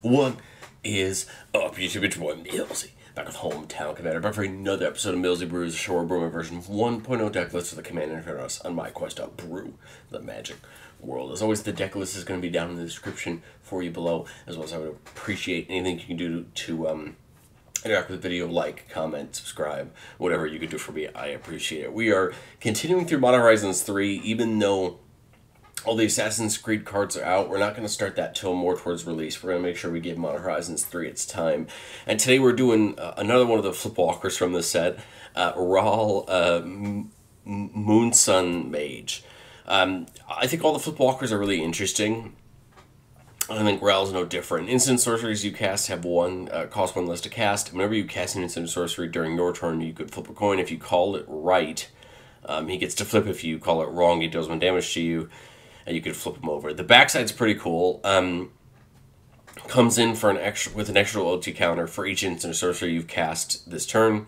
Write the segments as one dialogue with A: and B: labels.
A: What is up, YouTube? It's one Millsy, back with Hometown Commander, back for another episode of Millsy Brews, Shore Brewing version 1.0 deck list for the Commander in front of us on my quest to brew the magic world. As always, the deck list is going to be down in the description for you below, as well as I would appreciate anything you can do to interact with the video, like, comment, subscribe, whatever you can do for me. I appreciate it. We are continuing through Modern Horizons 3, even though all the Assassin's Creed cards are out. We're not going to start that till more towards release. We're going to make sure we give Modern Horizons 3 its time. And today we're doing another one of the flipwalkers from the set, Monsoon Mage. I think all the flipwalkers are really interesting. I think Ral's no different. Instant sorceries you cast have cost one less to cast. Whenever you cast an instant sorcery during your turn, you could flip a coin. If you call it right, he gets to flip. If you call it wrong, he deals 1 damage to you. And you could flip them over. The backside's pretty cool. Comes in for with an extra loyalty counter for each instant sorcery you've cast this turn.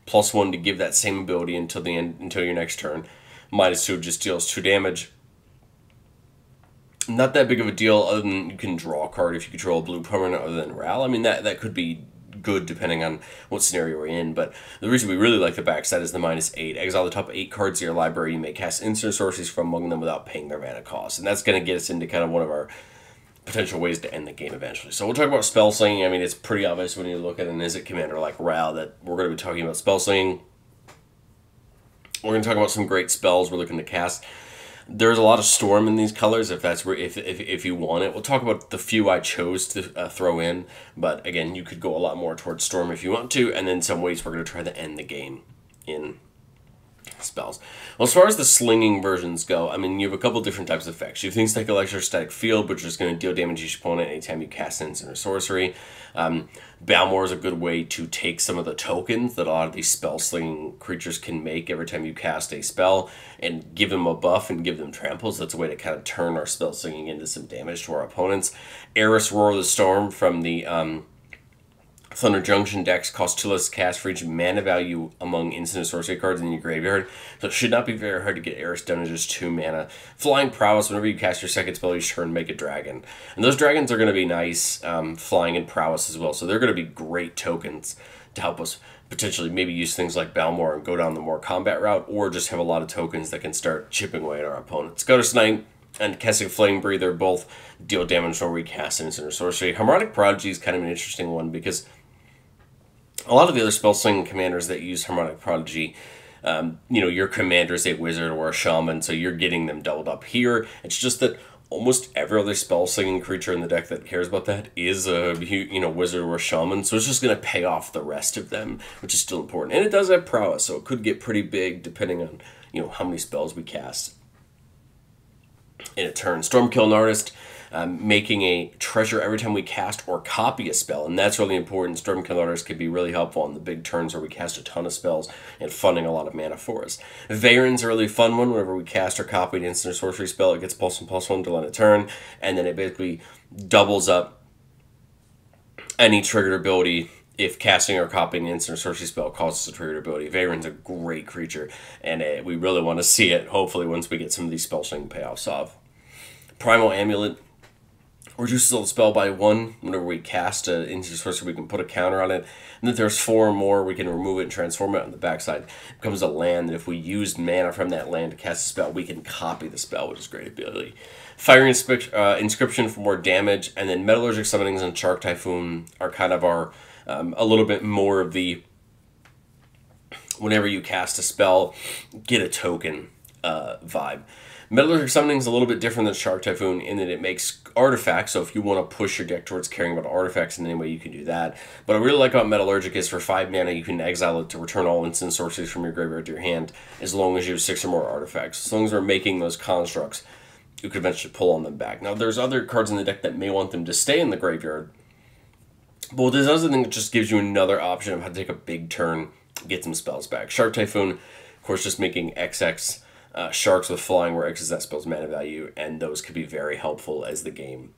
A: +1 to give that same ability until your next turn. -2 just deals 2 damage. Not that big of a deal, other than you can draw a card if you control a blue permanent other than Ral. I mean, that could be good depending on what scenario we're in, but the reason we really like the backside is the -8. Exile the top 8 cards of your library. You may cast instant sorceries from among them without paying their mana cost, and that's going to get us into kind of one of our potential ways to end the game eventually. So we'll talk about spell slinging. I mean, it's pretty obvious when you look at an Izzet commander like Ral that we're going to be talking about spell slinging. We're going to talk about some great spells we're looking to cast. There's a lot of Storm in these colors, if you want it. We'll talk about the few I chose to throw in, but again, you could go a lot more towards Storm if you want to, and then some ways we're going to try to end the game in spells. Well, as far as the slinging versions go, I mean, you have a couple different types of effects. You have things like Electrostatic Field, which is going to deal damage to each opponent anytime you cast an instant or sorcery. Balmor is a good way to take some of the tokens that a lot of these spell-slinging creatures can make every time you cast a spell and give them a buff and give them tramples. That's a way to kind of turn our spell-slinging into some damage to our opponents. Eris Roar of the Storm from the Thunder Junction decks costs 2 less to cast for each mana value among instant sorcery cards in your graveyard, so it should not be very hard to get Eris done in just 2 mana. Flying Prowess, whenever you cast your second spell each turn, make a dragon. And those dragons are going to be nice, flying and prowess as well, so they're going to be great tokens to help us potentially maybe use things like Balmor and go down the more combat route, or just have a lot of tokens that can start chipping away at our opponents. Ghost Knight and casting Flame Breather both deal damage when we cast an instant or sorcery. Harmonic Prodigy is kind of an interesting one because a lot of the other spell-slinging commanders that use Harmonic Prodigy, your commander is a wizard or a shaman, so you're getting them doubled up here. It's just that almost every other spell-slinging creature in the deck that cares about that is a wizard or a shaman, so it's just going to pay off the rest of them, which is still important. And it does have prowess, so it could get pretty big depending on how many spells we cast in a turn. Stormkiln Artist, making a treasure every time we cast or copy a spell, and that's really important. Stormkiln Artist can be really helpful on the big turns where we cast a ton of spells and funding a lot of mana for us. Veyron's a really fun one. Whenever we cast or copy an instant or sorcery spell, it gets +1/+1 to end a turn, and then it basically doubles up any triggered ability if casting or copying an instant or sorcery spell causes a triggered ability. Veyron's a great creature, and we really want to see it, hopefully, once we get some of these spell-slinging payoffs off. Primal Amulet reduces the spell by 1. Whenever we cast an instant sorcery, we can put a counter on it. And then there's 4 or more, we can remove it and transform it on the backside. It becomes a land, and if we use mana from that land to cast a spell, we can copy the spell, which is a great ability. Fire Inscription for more damage, and then Metallurgic Summonings and Shark Typhoon are kind of our, a little bit more of the, whenever you cast a spell, get a token vibe. Metallurgic Summoning is a little bit different than Shark Typhoon in that it makes artifacts, so if you want to push your deck towards caring about artifacts in any way, you can do that. But I really like about Metallurgic is for 5 mana, you can exile it to return all instant sorceries from your graveyard to your hand, as long as you have 6 or more artifacts. As long as we're making those constructs, you could eventually pull on them back. Now, there's other cards in the deck that may want them to stay in the graveyard, but what this other thing, it just gives you another option of how to take a big turn, get some spells back. Shark Typhoon, of course, just making XX sharks with flying, where X is that spell's mana value, and those could be very helpful as the game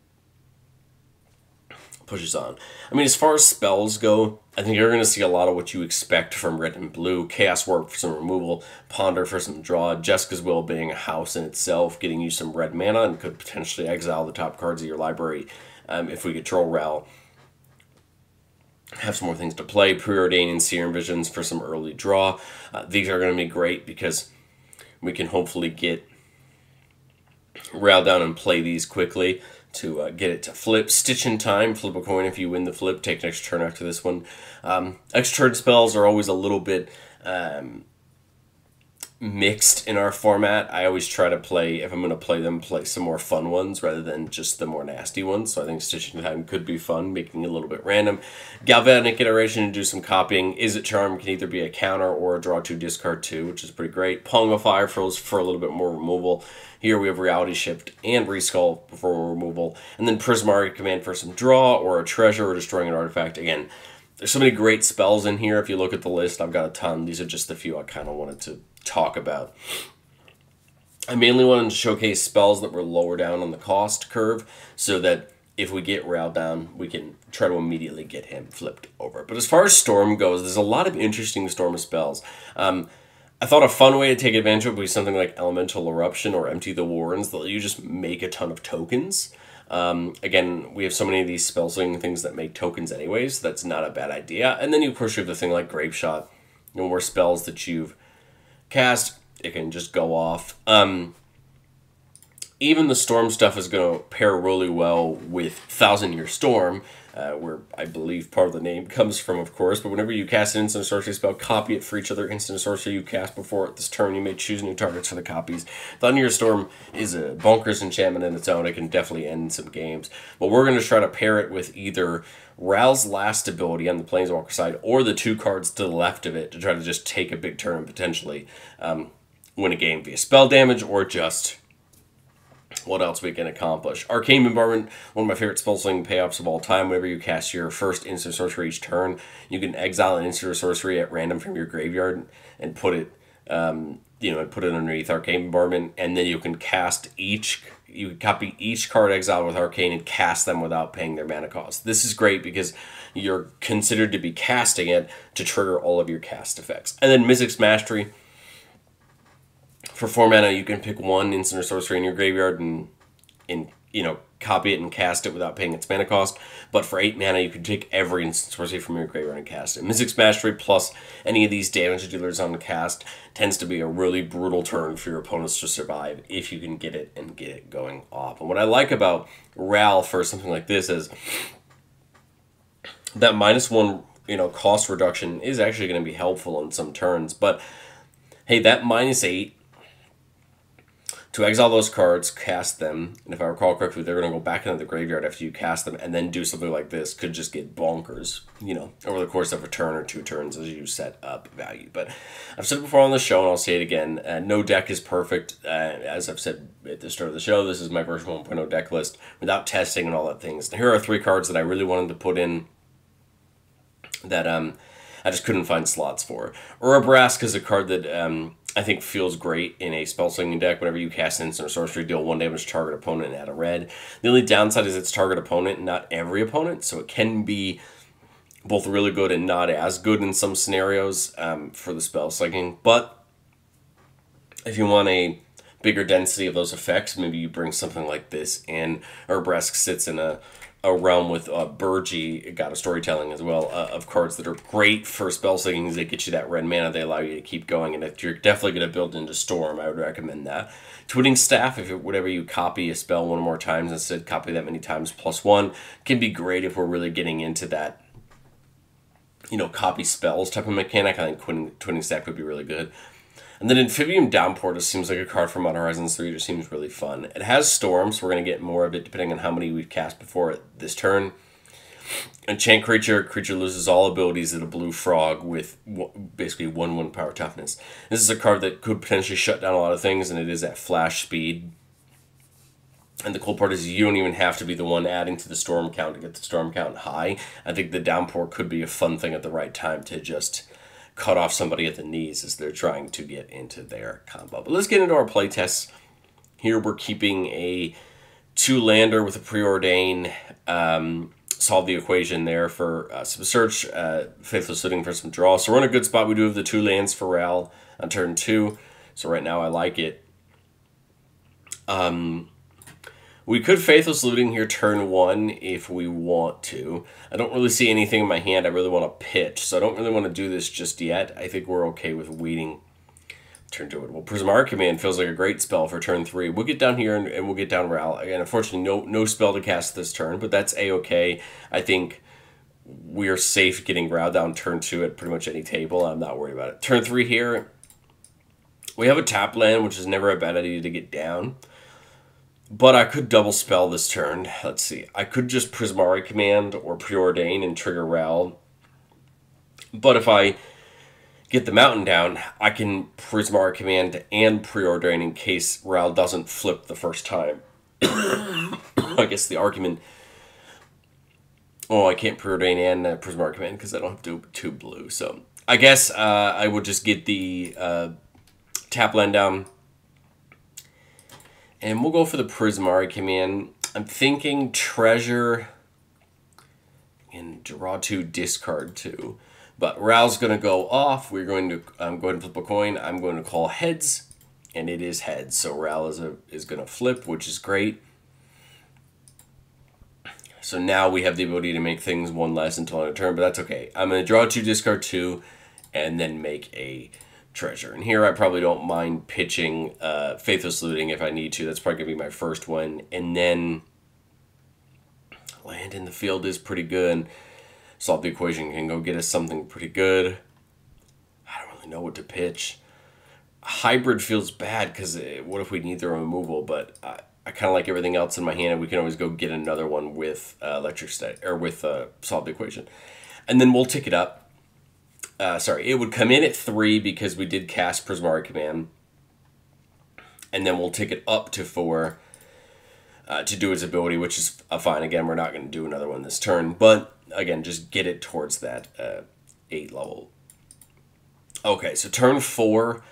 A: pushes on. I mean, as far as spells go, I think you're going to see a lot of what you expect from red and blue. Chaos Warp for some removal, Ponder for some draw, Jessica's Will being a house in itself, getting you some red mana, and could potentially exile the top cards of your library if we control Ral. have some more things to play. Preordain and Serum Visions for some early draw. These are going to be great because we can hopefully get Rail down and play these quickly to get it to flip. Stitch in Time, flip a coin if you win the flip. Take next turn after this one. Extra turn spells are always a little bit mixed in our format. I always try to play, if I'm going to play them, play some more fun ones rather than just the more nasty ones. So I think Stitch in Time could be fun, making it a little bit random. Galvanic Iteration to do some copying. Izzet Charm can either be a counter or a draw 2, discard 2, which is pretty great. Pong of Fire for a little bit more removal. Here we have Reality Shift and Reskull for removal. And then Prismari Command for some draw or a treasure or destroying an artifact. Again, there's so many great spells in here. If you look at the list, I've got a ton. These are just the few I kind of wanted to talk about. I mainly wanted to showcase spells that were lower down on the cost curve so that if we get Rail down, we can try to immediately get him flipped over. But as far as Storm goes, there's a lot of interesting Storm spells. I thought a fun way to take advantage of would be something like Elemental Eruption or Empty the Warrens, that you just make a ton of tokens. Again, we have so many of these spell-slinging things that make tokens anyways, so that's not a bad idea. And then, of course, you have the thing like Grape Shot, more spells that you've cast, it can just go off. Even the Storm stuff is going to pair really well with Thousand Year Storm, where I believe part of the name comes from, of course. But whenever you cast an instant sorcery spell, copy it for each other instant sorcery you cast before it this turn. You may choose new targets for the copies. Thunder Year Storm is a bonkers enchantment in its own. It can definitely end some games. But we're going to try to pair it with either Ral's last ability on the Planeswalker side or the 2 cards to the left of it to try to just take a big turn and potentially win a game via spell damage or just what else we can accomplish. Arcane Bombardment, one of my favorite spell-slinging payoffs of all time. Whenever you cast your first instant sorcery each turn, you can exile an instant sorcery at random from your graveyard and put it, put it underneath Arcane Bombardment, and then you can copy each card exiled with Arcane and cast them without paying their mana cost. This is great because you're considered to be casting it to trigger all of your cast effects. And then Mystic's Mastery. For 4 mana, you can pick 1 instant or sorcery in your graveyard and copy it and cast it without paying its mana cost. But for 8 mana, you can take every instant sorcery from your graveyard and cast it. Mystic's Mastery plus any of these damage dealers on the cast tends to be a really brutal turn for your opponents to survive if you can get it and get it going off. And what I like about Ral for something like this is that -1 cost reduction is actually going to be helpful in some turns. But hey, that -8 to exile those cards, cast them, and if I recall correctly, they're going to go back into the graveyard after you cast them, and then do something like this could just get bonkers, over the course of a turn or 2 turns as you set up value. But I've said it before on the show, and I'll say it again, no deck is perfect. As I've said at the start of the show, this is my version 1.0 deck list without testing and all that things. Now, here are 3 cards that I really wanted to put in that I just couldn't find slots for. Urabrask is a card that I think feels great in a spell-slinging deck. Whenever you cast an instant or sorcery, deal 1 damage to target opponent and add a red. The only downside is it's target opponent, not every opponent, so it can be both really good and not as good in some scenarios for the spell-slinging. But if you want a bigger density of those effects, maybe you bring something like this in. Urabrask sits in a realm with Burgi, got a storytelling as well, of cards that are great for spell slinging. They get you that red mana, they allow you to keep going, and if you're definitely going to build into Storm, I would recommend that. Twinning Staff, whenever you copy a spell 1 or more times, instead copy that many times +1, can be great if we're really getting into that, copy spells type of mechanic. I think Twinning Staff would be really good. And then Amphibian Downpour just seems like a card from Modern Horizons 3. It just seems really fun. It has Storm, so we're going to get more of it depending on how many we've cast before this turn. Enchant Creature loses all abilities at a blue frog with basically 1/1 power toughness. This is a card that could potentially shut down a lot of things, and it is at flash speed. And the cool part is you don't even have to be the one adding to the Storm count to get the Storm count high. I think the Downpour could be a fun thing at the right time to just cut off somebody at the knees as they're trying to get into their combo. But let's get into our playtests. Here we're keeping a 2-lander with a Preordain. Solve the equation there for some search. Faithless Looting for some draw. So we're in a good spot. We do have the 2 lands for Ral on turn 2. So right now I like it. We could Faithless Looting here turn 1 if we want to. I don't really see anything in my hand I really want to pitch, so I don't really want to do this just yet. I think we're okay with waiting turn 2 it. Well, Prismari Command feels like a great spell for turn 3. We'll get down here and we'll get down Ral. Again, unfortunately, no spell to cast this turn, but that's A-okay. I think we are safe getting Ral down turn 2 at pretty much any table. I'm not worried about it. Turn 3 here, we have a tap land, which is never a bad idea to get down. But I could double spell this turn. Let's see. I could just Prismari Command or Preordain and trigger Ral. But if I get the mountain down, I can Prismari Command and Preordain in case Ral doesn't flip the first time. I guess the argument... Oh, I can't Preordain and Prismari Command because I don't have two blue. So I guess I would just get the tap land down. And we'll go for the Prismari Command. I'm thinking Treasure and draw 2, discard 2. But Ral's going to go off. We're going to go ahead and flip a coin. I'm going to call heads, and it is heads. So Ral is going to flip, which is great. So now we have the ability to make things 1 less until end of turn, but that's okay. I'm going to draw 2, discard 2, and then make a treasure. And here I probably don't mind pitching Faithless Looting if I need to. That's probably going to be my first one. And then land in the field is pretty good. Solve the Equation can go get us something pretty good. I don't really know what to pitch. Hybrid feels bad because what if we need the removal? But I kind of like everything else in my hand, and we can always go get another one with Electric State or with Solve the Equation. And then we'll tick it up. Sorry, it would come in at 3 because we did cast Prismari Command. And then we'll tick it up to 4 to do its ability, which is fine. Again, we're not going to do another one this turn. But, again, just get it towards that 8 level. Okay, so turn 4,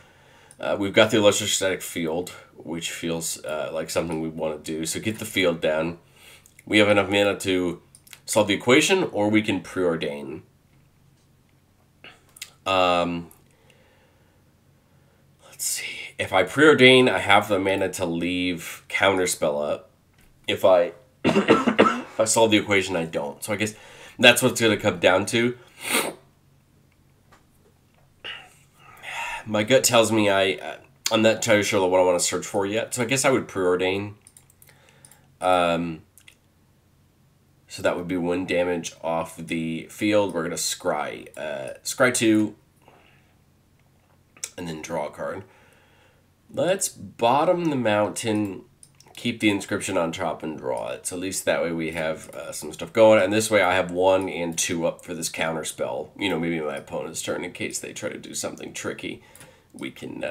A: we've got the Electrostatic Field, which feels like something we want to do. So get the field down. We have enough mana to solve the equation, or we can preordain. Let's see. If I preordain, I have the mana to leave Counterspell up. If I if I solve the equation, I don't. So I guess that's what's going to come down to. My gut tells me I'm not entirely sure what I want to search for yet. So I guess I would preordain. So that would be 1 damage off the field. We're going to scry. Scry 2. And then draw a card. Let's bottom the mountain. Keep the inscription on top and draw it. So at least that way we have some stuff going. And this way I have 1 and 2 up for this counter spell. You know, maybe my opponent's turn in case they try to do something tricky. We can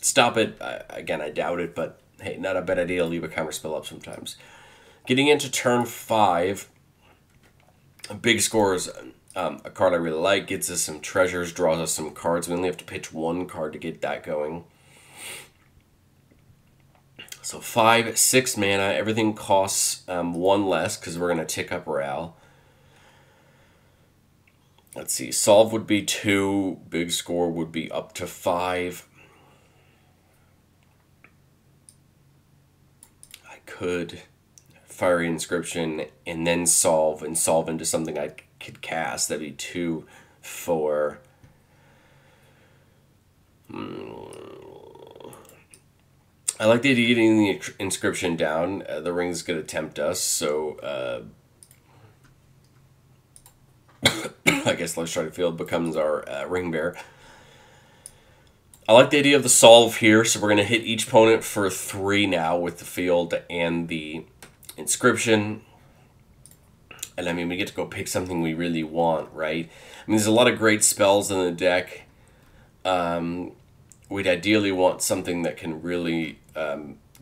A: stop it. Again, I doubt it. But hey, not a bad idea to leave a counter spell up sometimes. Getting into turn 5. Big Scores, a card I really like, gets us some treasures, draws us some cards. We only have to pitch 1 card to get that going. So 5, 6 mana. Everything costs 1 less because we're going to tick up Ral. Let's see. Solve would be 2. Big Score would be up to 5. I could Fiery Inscription and then solve into something I could cast. That'd be 2, 4. I like the idea of getting the inscription down. The ring's going to tempt us, so I guess Electrostatic Field becomes our ring bearer. I like the idea of the solve here, so we're going to hit each opponent for 3 now with the field and the inscription. And I mean, we get to go pick something we really want, right? I mean, there's a lot of great spells in the deck. We'd ideally want something that can really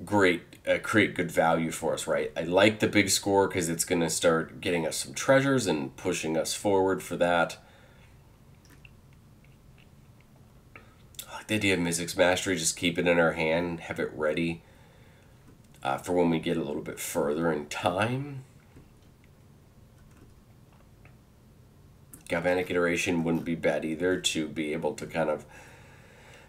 A: create good value for us, right? I like the Big Score because it's going to start getting us some treasures and pushing us forward for that. I like the idea of Mystic's Mastery. Just keep it in our hand, have it ready for when we get a little bit further in time. Galvanic Iteration wouldn't be bad either to be able to kind of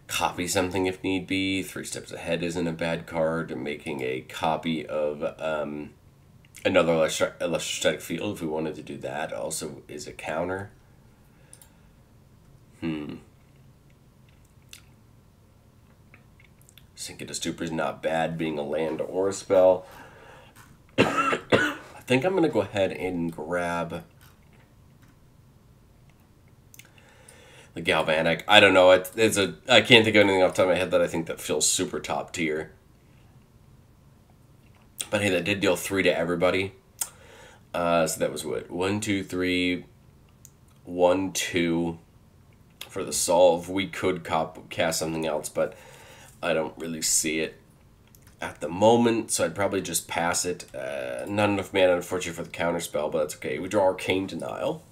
A: copy something if need be. 3 Steps Ahead isn't a bad card. Making a copy of another electrostatic field if we wanted to do that also is a counter. Sink It to Stupor is not bad, being a land or a spell. I think I'm going to go ahead and grab the Galvanic. I don't know. I can't think of anything off the top of my head that I think that feels super top tier. But hey, that did deal 3 to everybody. So that was what? 1, 2, 3, 1, 2 for the solve. We could cast something else, but I don't really see it at the moment, so I'd probably just pass it. Not enough mana, unfortunately, for the counter spell, but that's okay. We draw Arcane Denial.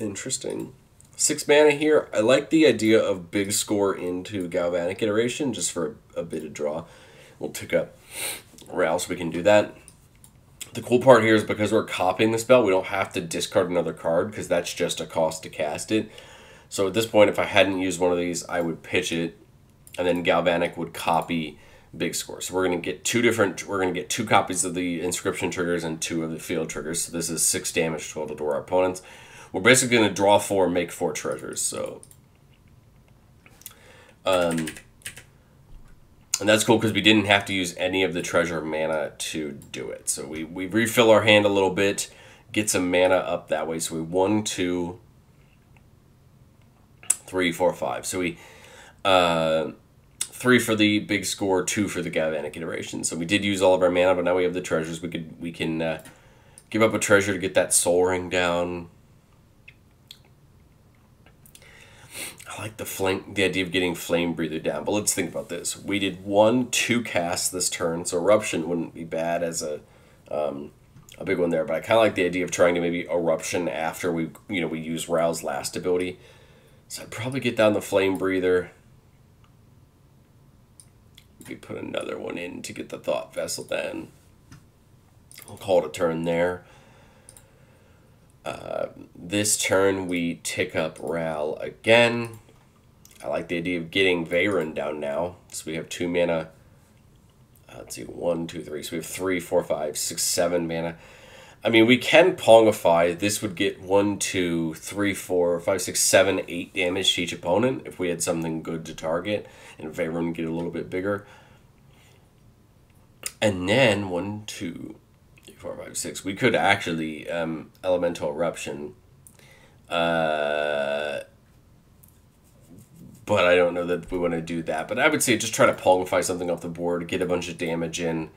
A: Interesting. 6 mana here. I like the idea of big score into Galvanic Iteration, just for a bit of draw. We'll tick up Ral so we can do that. The cool part here is because we're copying the spell, we don't have to discard another card, because that's just a cost to cast it. So at this point, if I hadn't used one of these, I would pitch it, and then Galvanic would copy big score. So we're going to get 2 copies of the inscription triggers and 2 of the field triggers. So this is 6 damage total to our opponents. We're basically going to draw 4 and make 4 treasures. So, and that's cool because we didn't have to use any of the treasure mana to do it. So we refill our hand a little bit, get some mana up that way. So we 1, 2, 3, 4, 5. So we 3 for the big score, 2 for the Galvanic Iteration. So we did use all of our mana, but now we have the treasures. We can give up a treasure to get that Soul Ring down. I like the idea of getting Flame Breather down, but let's think about this. We did 1, 2 casts this turn, so Eruption wouldn't be bad as a big one there. But I kind of like the idea of trying to maybe Eruption after we use Ral's last ability. So I'd probably get down the Flame Breather. We put another one in to get the Thought Vessel then. I'll call it a turn there. This turn we tick up Ral again. I like the idea of getting Veyron down now. So we have 2 mana. Let's see, 1, 2, 3. So we have 3, 4, 5, 6, 7 mana. I mean, we can Pongify. This would get 1, 2, 3, 4, 5, 6, 7, 8 damage to each opponent if we had something good to target. And Veyron would get a little bit bigger. And then 1, 2, 3, 4, 5, 6. We could actually Elemental Eruption. But I don't know that we want to do that. But I would say just try to Pongify something off the board, get a bunch of damage in,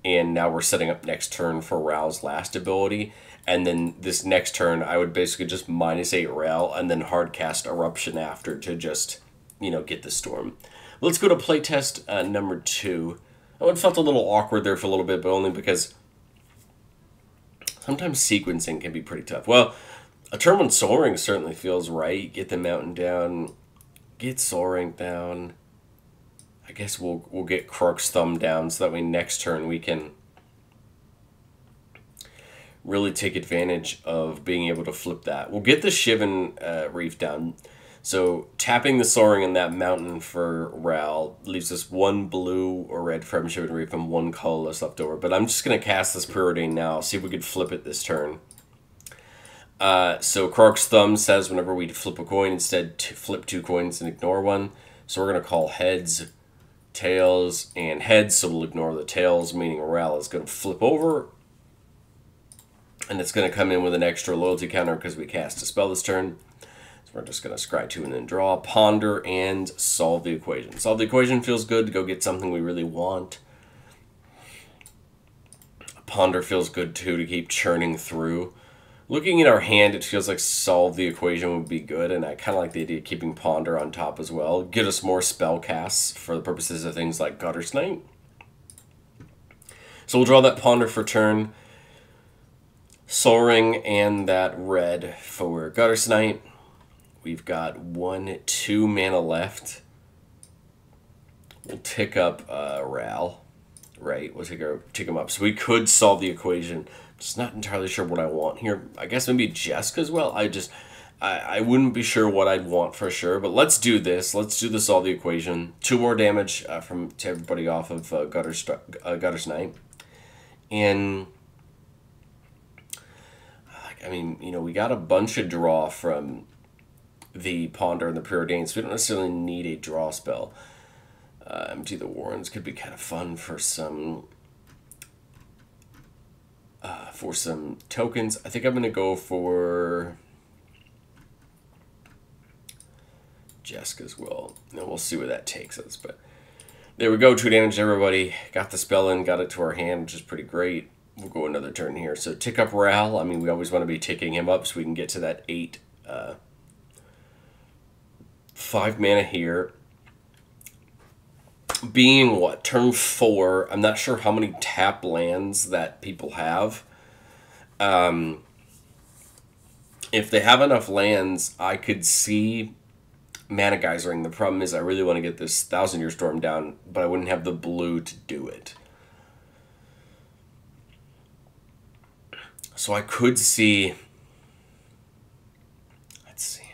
A: and now we're setting up next turn for Ral's last ability. And then this next turn, I would basically just -8 Ral and then hard cast Eruption after to just, get the storm. Let's go to playtest number 2. Oh, it felt a little awkward there for a little bit, but only because sometimes sequencing can be pretty tough. Well, a turn 1 Soul Ring certainly feels right. Get the mountain down, get Soul Ring down. I guess we'll get Crux Thumb down so that way next turn we can really take advantage of being able to flip that. We'll get the Shivan Reef down. So tapping the Soul Ring in that mountain for Ral leaves us 1 blue or red from Shivan Reef and 1 colorless left over. But I'm just going to cast this Preordain now, see if we could flip it this turn. So Crux Thumb says whenever we flip a coin, instead flip 2 coins and ignore 1. So we're going to call heads, tails, and heads, so we'll ignore the tails, meaning Ral is going to flip over. And it's going to come in with an extra loyalty counter because we cast a spell this turn. So we're just going to scry 2 and then draw, ponder, and solve the equation. Solve the equation feels good to go get something we really want. Ponder feels good too to keep churning through. Looking at our hand, it feels like solve the equation would be good, and I kind of like the idea of keeping Ponder on top as well. Get us more spell casts for the purposes of things like Guttersnipe. So we'll draw that Ponder for turn, Soul Ring, and that red for Guttersnipe. We've got 1, 2 mana left. We'll tick up Ral. Right, we'll tick him up. So we could solve the equation. Just not entirely sure what I want here. I guess maybe Jesk as well. I wouldn't be sure what I'd want for sure, but let's do this. Let's do this all the equation. 2 more damage to everybody off of Gutter's Knight. And, I mean, you know, we got a bunch of draw from the Ponder and the Preordained, so we don't necessarily need a draw spell. Empty the Warrens could be kind of fun for some tokens. I think I'm going to go for Jeska's Will. And we'll see where that takes us. But there we go. 2 damage to everybody. Got the spell in, got it to our hand, which is pretty great. We'll go another turn here. So tick up Ral. I mean, we always want to be ticking him up so we can get to that 8. 5 mana here. Being what? Turn 4. I'm not sure how many tap lands that people have. If they have enough lands, I could see Mana Geysering. The problem is I really want to get this Thousand Year Storm down, but I wouldn't have the blue to do it. So I could see... Let's see.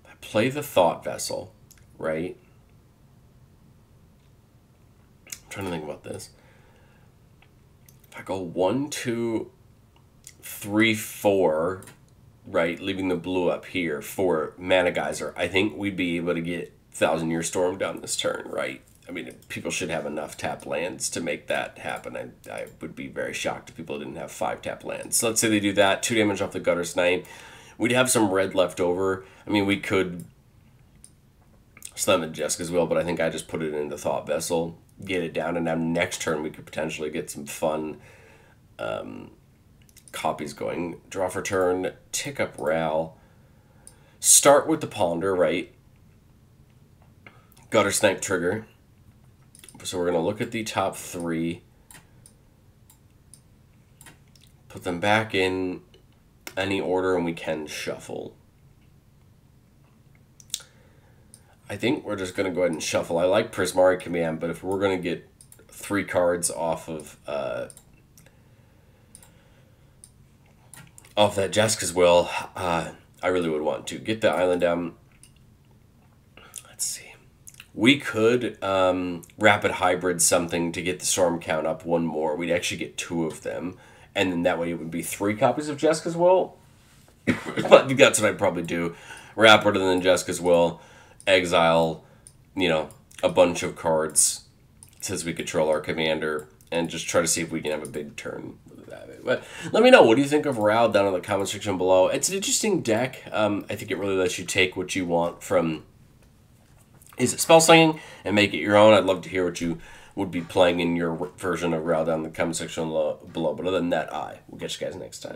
A: I play the Thought Vessel, right? I'm trying to think about this. If I go 1, 2, 3, 4, right, leaving the blue up here for Mana Geyser, I think we'd be able to get Thousand Year Storm down this turn, right? I mean, people should have enough tap lands to make that happen. I would be very shocked if people didn't have 5 tap lands. So let's say they do that, 2 damage off the Gutter's Knight. We'd have some red left over. I mean, we could slam the Jeska's Will, but I think I just put it into Thought Vessel, get it down, and now next turn we could potentially get some fun copies going. Draw for turn, tick up Ral. Start with the Ponder, right? Gutter Snipe trigger. So we're going to look at the top 3. Put them back in any order, and we can shuffle. I think we're just going to go ahead and shuffle. I like Prismari Command, but if we're going to get 3 cards off of that Jeska's Will, I really would want to get the island down. Let's see. We could rapid hybrid something to get the storm count up 1 more. We'd actually get 2 of them, and then that way it would be 3 copies of Jeska's Will. I think that's what I'd probably do. Rapid and then Jeska's Will, exile, you know, a bunch of cards since we control our commander, and just try to see if we can have a big turn with that. But let me know, what do you think of Ral down in the comment section below. It's an interesting deck. I think it really lets you take what you want from Izzet spell slinging and make it your own. I'd love to hear what you would be playing in your version of Ral down in the comment section below. But other than that, I will catch you guys next time.